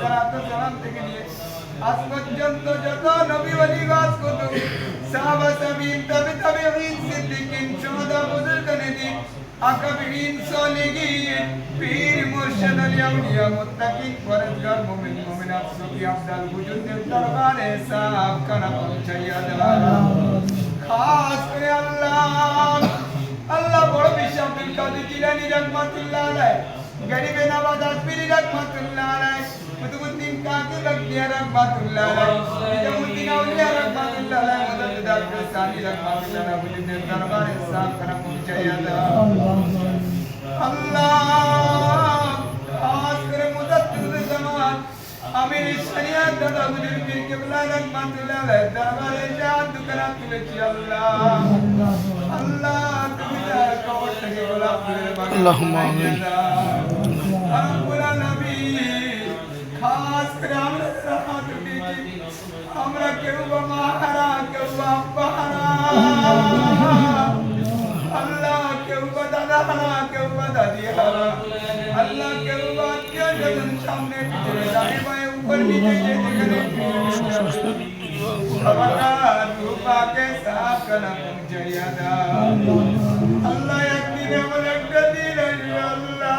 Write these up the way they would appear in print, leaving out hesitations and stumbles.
সালাতু সালাম থেকে নিয়ে আজ পর্যন্ত যত নবী ওলি গাছ কুতুব সাহাবা তাবিঈন তাবিঈন সিদ্দিকিন শুহাদা বুজুর্গানে দিন আকাবিরিন সালিহিন পীর মুর্শিদ আউলিয়া মুত্তাকিন পরহেজগার মুমিন মুমিনাত সফি আফজাল বুজুর্গদের দরবারে সাফ কানা পৌঁছাইয়া দাও খাস করে আল্লাহ বড় বিশ্ব আব্দুল কাদের জিলানী রাহমাতুল্লাহ আলাইহি গরিবে নওয়াজ আজমিরি রাহমাতুল্লাহ আলাইহি কুতুবউদ্দিন কাদের রাহমিয়া রাহমাতুল্লাহ আলাইহি নিজামউদ্দিন আউলিয়া রাহমাতুল্লাহ আলাইহি মুজাদ্দিদ আব্দুল সানি রাহমাতুল্লাহ আলাইহি বুজুর্গদের দরবারে সাফ কানা পৌঁছাইয়া দাও আল্লাহ খাস করে মুজাদ্দিদ জামান আমির শরিয়ত দাদা হুজুর পীর কিবলা রাহমাতুল্লাহ আলাইহি দরবারে জাত করা তুলেছি আল্লাহ তুমি তার কবর থেকে গোলাপ ফুলের বাগান আল্লাহুম্মা আমিন রব্বুল আলামিন খাস করে আমরা রাহাত দিয়েছি আমরা কেউ বা মাহারা কেউ বা বাহারা আল্লাহ কেউ বা দাদা হারা কেউ বা দাদি হারা আল্লাহ কেউ বা আত্মীয় স্বজন সামনে পিছনে ডানে বায়ে উপর নিচে যেখানে রূপাকে সাফ কানা পৌঁছাইয়া দাও আল্লাহ একদিন এমন একটা দিন আসবে আল্লাহ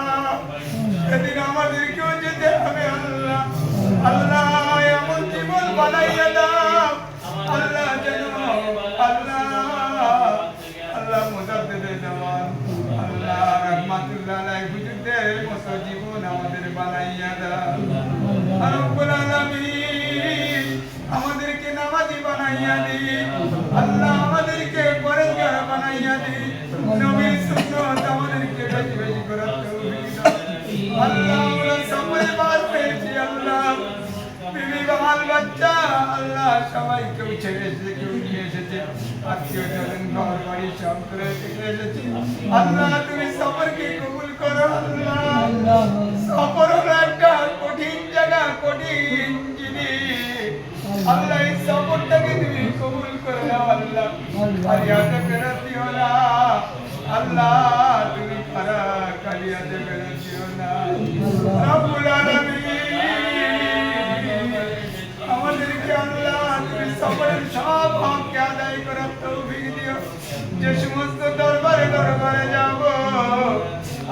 সেদিন আমাদেরকেও যেতে হবে আল্লাহ আল্লাহ এমন জীবন বানাইয়া দাও আল্লাহ যেন আল্লাহ মুজাদ্দিদ জামান আল্লাহ রাহমাতুল্লাহ আলাইহি বুজুর্গদের মতো জীবন আমাদের বানাইয়া দাও রব্বুল আলামিন আমাদেরকে নামাজি বানাইয়া দিন আল্লাহ আমাদেরকে পরহেজগার বানাইয়া দিন নবীর সুন্নাত আমাদেরকে বেশি বেশি করে তৌফিক দাও আল্লাহ আমরা সবাই বাদ পেয়েছি আল্লাহ বিবি বাল বাচ্চা আল্লাহ সবাই কেউ ছেড়ে এসেছে কেউ নিয়ে এসেছে আত্মীয় স্বজন ঘর বাড়ি সব করে এসেছে আল্লাহ তুমি সফরকে কবুল করো আল্লাহ সফর হলো একটা কঠিন জায়গা কঠিন জিনিস আল্লাহ এই সফরটাকে তুমি কবুল করে নাও আল্লাহ কালিয়াতে বেরোতিও না আল্লাহ তুমি কালিয়াতে বেরোতিও না রব্বুল আলামিন আমাদেরকে আল্লাহ তুমি সফরের সব হককে আদায় করার তৌফিক দিও যে সমস্ত দরবারে যাব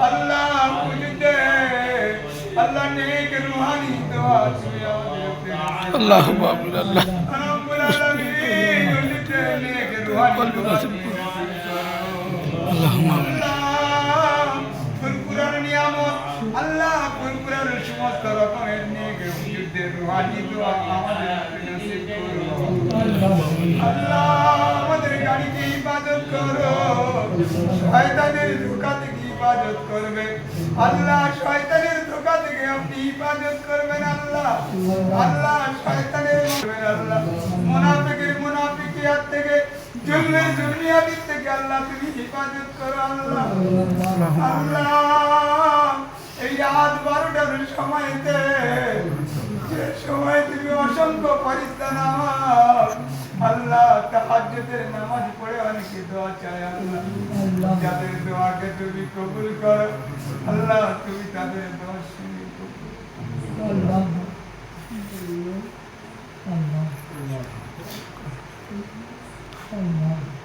আল্লাহ বুঝতে আল্লাহ নেক রুহানি দোয়া তুমি আমাদের আল্লাহুম্মা আমিন আল্লাহ রব্বুল আলামিন বুঝতে নেক রুহানি দোয়া আল্লাহুম্মা আমিন ফুরফুরার নিয়ামত আল্লাহ ফুরফুরার সমস্ত রকমের নেক হুজুরদের রুহানি দোয়া আমাদের নসিব করো আল্লাহ আমাদের গাড়িকে ইবাদত করো শয়তানের ধোঁকা থেকে ইবাদত করবে আল্লাহ শয়তানের ধোঁকা থেকে আপনি ইবাদত করবেন আল্লাহ আল্লাহ শয়তানের আল্লাহ মুনাফিকের মুনাফিকিয়াত থেকে জুলমের জুলমিয়াত থেকে আল্লাহ তুমি হিফাজত করো আল্লাহ আল্লাহ এই রাত 12টার সময়তে যে সময় তুমি অসংখ্য ফেরেশতা নামাজ আল্লাহ তাহাজ্জুদের নামাজ পড়ে অনেকে দোয়া চায় আল্লাহ যাদের দোয়াকে তুমি কবুল করো আল্লাহ তুমি তাদের দোয়া শুনে আল্লাহ আল্লাহ আল্লাহ